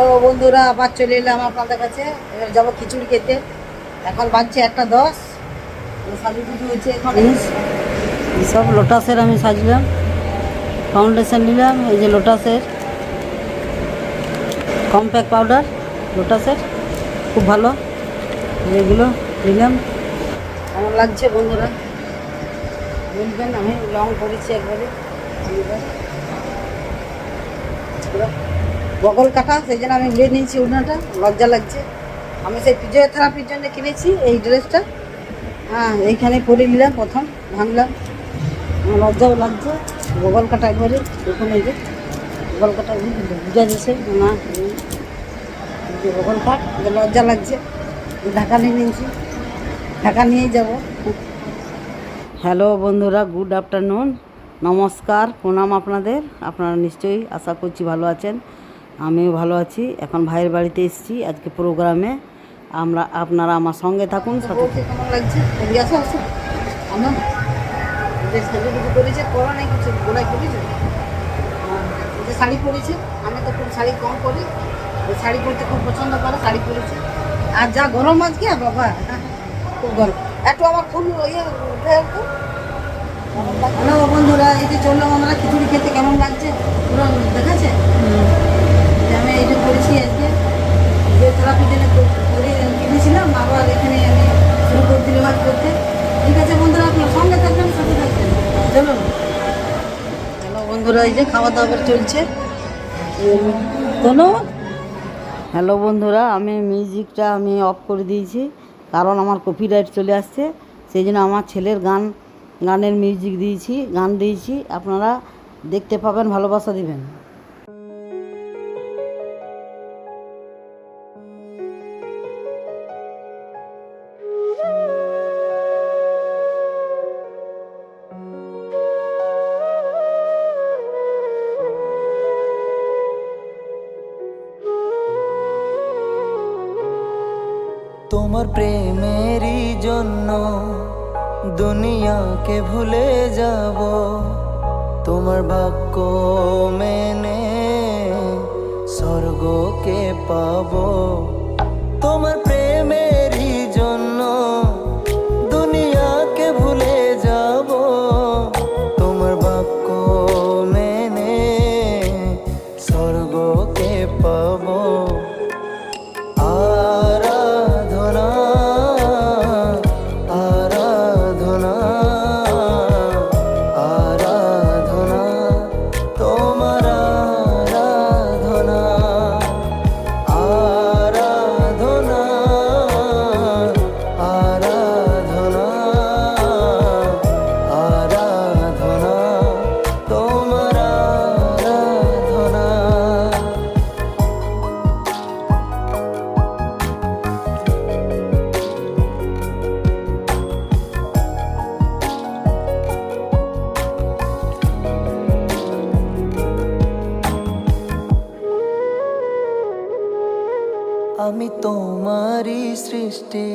Hello বন্ধুরা, আবার চলে এলাম আপনাদের কাছে। এবার যাবো খিচুড়ি খেতে। এখন বাজছে 1:10। সাজুগুজু হয়েছে এখন। সব লোটাসের আমি সাজলাম, ফাউন্ডেশন নিলাম। এই যে লোটাসের কম্প্যাক্ট পাউডার, লোটাসের খুব ভালো। এগুলো নিলাম। কেমন লাগছে বন্ধুরা বলবেন। আমি লং করেছি একবারে, বগল কাটা, সেই জন্য আমি উড়ে নিয়েছি উড়নাটা। লজ্জা লাগছে। আমি সেই ফিজিওথেরাপির জন্য কিনেছি এই ড্রেসটা। হ্যাঁ, এইখানে পরে নিলাম, প্রথম ভাঙলাম। লজ্জাও লাগছে। বগল কাটা একবারে দেখুন, এই যে বগল কাটা বুঝা যাচ্ছে না, বগল কাট। লজ্জা লাগছে। ঢাকা নিয়ে নিয়েছি, ঢাকা নিয়েই যাব। হ্যালো বন্ধুরা, গুড আফটারনুন, নমস্কার, প্রণাম আপনাদের। আপনারা নিশ্চয়ই আশা করছি ভালো আছেন। আমিও ভালো আছি। এখন ভাইয়ের বাড়িতে এসেছি আজকে প্রোগ্রামে। আপনারা আমার সঙ্গে থাকুন। কেমন লাগছে? আমার করেছে, পড়া নেই কিছু, গোড়ায় পড়েছে। যে শাড়ি পরেছে, আমি তো খুব শাড়ি কম পরি। ওই শাড়ি পরতে খুব পছন্দ করে, শাড়ি পরেছে। আর যা গরম আজকে বাবা, খুব গরম। একটু আমার ফুল ইয়ে একটু। হ্যালো বন্ধুরা, এই যে চললাম আমরা খিচুড়ি খেতে। কেমন লাগছে পুরো দেখাচ্ছে? আমি এইটা করেছি আজকে, যে থেরাপির জন্য করে কিনেছিলাম। আবার এখানে আমি শুরু করে দিলাম আজ করতে। ঠিক আছে বন্ধুরা, আপনার সঙ্গে থাকবেন, সাথে থাকবেন। চলুন। হ্যালো বন্ধুরা, এই যে খাওয়া দাওয়া চলছে। কোনো হ্যালো বন্ধুরা, আমি মিউজিকটা আমি অফ করে দিয়েছি, কারণ আমার কপিরাইট চলে আসছে। সেই জন্য আমার ছেলের গানের মিউজিক দিয়েছি, গান দিয়েছি। আপনারা দেখতে পাবেন, ভালোবাসা দিবেন। তোমার প্রেমেরই জন্য দুনিয়াকে ভুলে যাব, তোমার বাক্য মেনে স্বর্গকে পাবো। তোমার প্রেমেরই জন্য দুনিয়াকে ভুলে যাব, তোমার বাক্য মেনে স্বর্গকে পাবো। আমি তোমারই সৃষ্টি,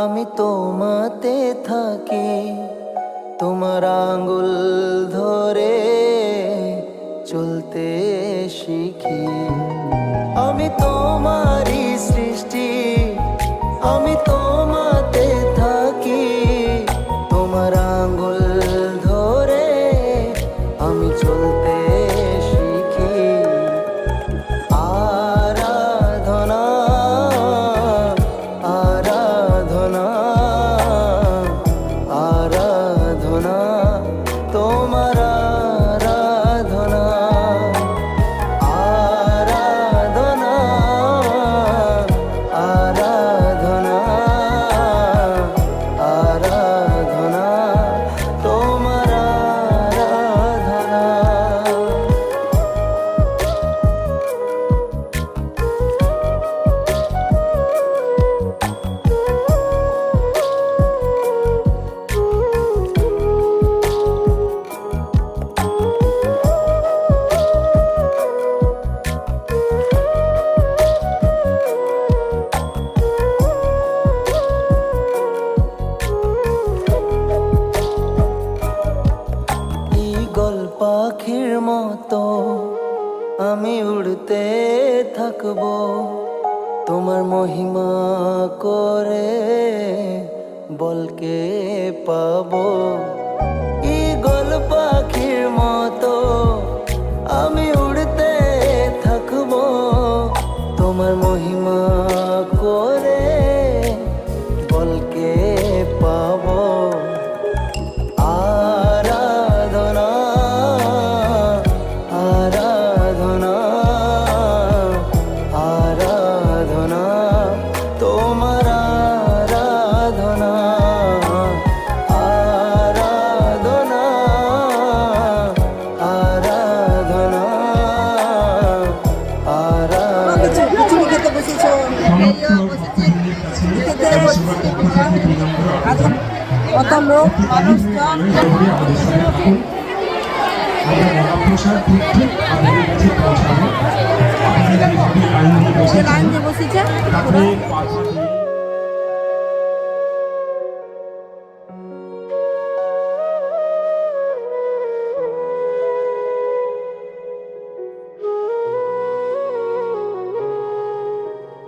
আমি তোমাতে থাকি, তোমার আঙ্গুল ধরে চলতে শিখি। আমি তোমারই সৃষ্টি, আমি তোমাতে থাকি, তোমার আঙ্গুল ধরে আমি চলতে শিখি। আরাধনা আরাধনা আরাধনা, তোমার আরাধনা। থাকবো তোমার মহিমা করে বলকে পাবো ঈগল পাখির মতো আমি উড়তে থাকবো তোমার মহিমা করে বলকে পাবো আরাধনা আরাধনা আরাধনা তোমার আরাধনা আরাধনা আরাধনা আরাধনা খিচুড়ি খেতে বসেছো, খেতে বসেছে। কত লোক মানুষজন লাইন দিয়ে বসেছে পুরো।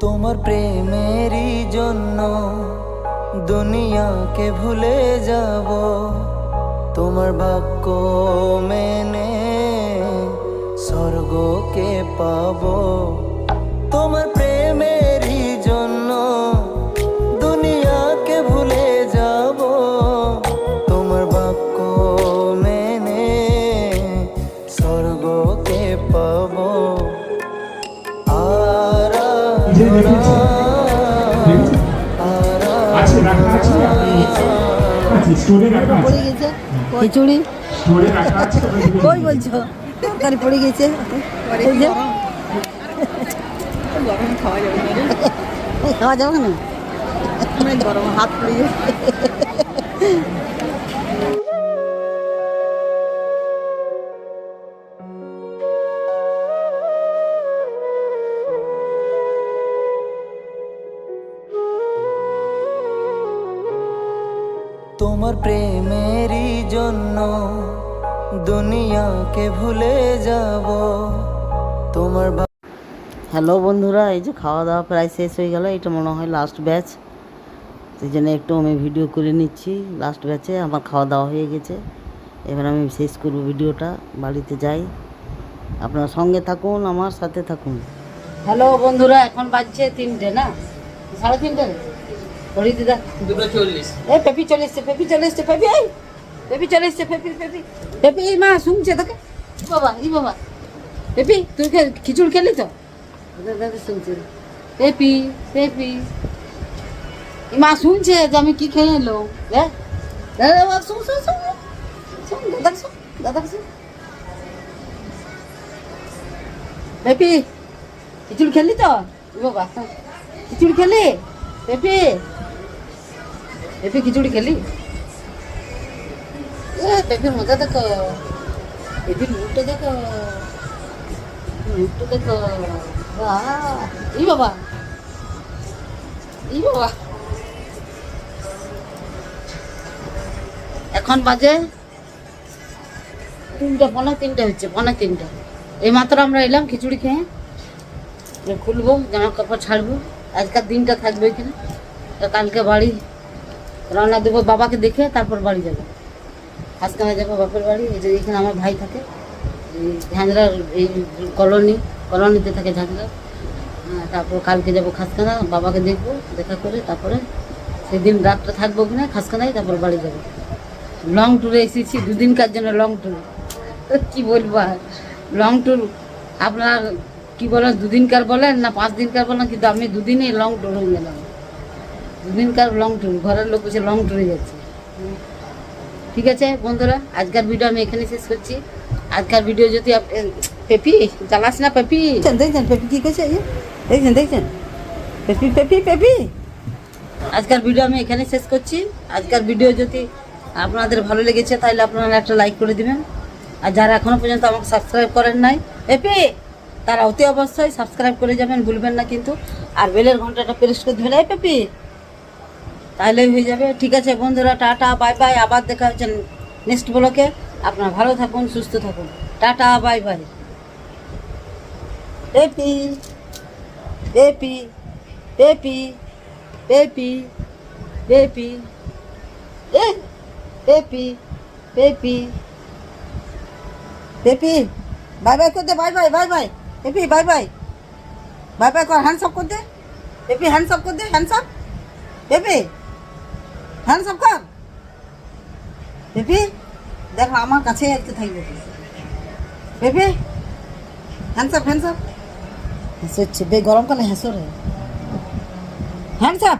তোমার প্রেমেরই জন্য দুনিয়াকে ভুলে যাব তোমার বাক্য মেনে স্বর্গকে পাবো তোমার প্রেমেরই জন্য দুনিয়াকে ভুলে যাব তোমার বাক্য মেনে স্বর্গকে পাবো খিচুড়ি কই বলছো তরকারি পড়ে গেছে এই যে। খাওয়া যাবে না গরম হাত পড়ে গেছে। তোমার প্রেমেরই জন্য দুনিয়াকে ভুলে যাব তোমার হ্যালো বন্ধুরা, এই যে খাওয়া দাওয়া প্রায় শেষ হয়ে গেল। এটা মনে হয় লাস্ট ব্যাচ, সেই জন্য একটু আমি ভিডিও করে নিচ্ছি। লাস্ট ব্যাচে আমার খাওয়া দাওয়া হয়ে গেছে, এবার আমি শেষ করব ভিডিওটা, বাড়িতে যাই। আপনারা সঙ্গে থাকুন, আমার সাথে থাকুন। হ্যালো বন্ধুরা, এখন বাজছে 3টে না 3:30 বলি দিদা 2:40। এই পেপি চলে এসছে, পেপি চলে এসছে, পেপি এই পেপি চলে এসছে, পেপি পেপি পেপি এই মা শুনছে তোকে। ই বাবা পেপি তুই খিচুড়ি খেলি তো? দাদা শুনছে পেপি পেপি এই মা শুনছে যে আমি কি খেয়ে এলো। হ্যাঁ দাদা শুন শুন শুন শুন দাদা শুন দাদা শুন। পেপি খিচুড়ি খেলি তো? বাবা খিচুড়ি খেলি? পেপি পেপি খিচুড়ি খেলি? পেপির মজা দেখো, পেপির মুখটা দেখো, মুখটা দেখো। ই বাবা ই বাবা এখন বাজে 3টা 3:45 হচ্ছে, 3:45। এই মাত্র আমরা এলাম খিচুড়ি খেয়ে, খুলবো জামা কাপড় ছাড়বো। আজকের দিনটা থাকবে এখানে, তো কালকে বাড়ি রওনা দেবো। বাবাকে দেখে তারপর বাড়ি যাবো, হাসখানা যাবো বাপের বাড়ি। এই যে এখানে আমার ভাই থাকে, এই ঝাঁঝরার এই কলোনিতে থাকে ঝাঁঝরা। তারপর কালকে যাবো খাসখানা, বাবাকে দেখবো, দেখা করে তারপরে সেদিন রাতটা থাকবো কিনা খাসখানায়, তারপর বাড়ি যাবো। লং ট্যুরে এসেছি, 2 দিনকার জন্য লং ট্যুর। কী বলবো আর, লং ট্যুর আপনার কি বলেন, 2 দিনকার বলেন না 5 দিনকার বলেন, কিন্তু আমি 2 দিনে লং ট্যুর হয়ে গেলাম। 2 দিনকার লং ট্যুর, ঘরের লোক বসে লং ট্যুরে যাচ্ছে। ঠিক আছে বন্ধুরা, আজকের ভিডিও আমি এখানে শেষ করছি। আজকের ভিডিও যদি পেপি চালাস না, পেপি দেখছেন পেপি কী করছে, দেখছেন পেপি পেপি পেপি। আজকের ভিডিও আমি এখানে শেষ করছি। আজকের ভিডিও যদি আপনাদের ভালো লেগেছে তাহলে আপনারা একটা লাইক করে দিবেন, আর যারা এখনও পর্যন্ত আমাকে সাবস্ক্রাইব করেন নাই পেপি, তারা অতি অবশ্যই সাবস্ক্রাইব করে যাবেন, ভুলবেন না কিন্তু। আর বেলের ঘন্টাটা প্রেস করে দেবেন এই পেপি, তাহলেই হয়ে যাবে। ঠিক আছে বন্ধুরা, টাটা বাই বাই, আবার দেখা হচ্ছে নেক্সট ব্লকে। আপনারা ভালো থাকুন, সুস্থ থাকুন, টাটা বাই বাই। পেপি পেপি পেপি পেপি পেপি এ পেপি পেপি পেপি বাই বাই করতে বাই বাই বাই বাই পেপি বাই বাই বাই বাই কর হ্যান্ডস আপ করতে পেপি হ্যান্ডস আপ করতে হ্যান্ডস আপ পেপি হ্যান্ডস আপ কর পেপি দেখো আমার কাছে আসতে থাকবে পেপি হ্যান্ডস আপ হ্যান্ডস আপ হেসে হচ্ছে বে গরমকালে হেসো রে হ্যান্ডস আপ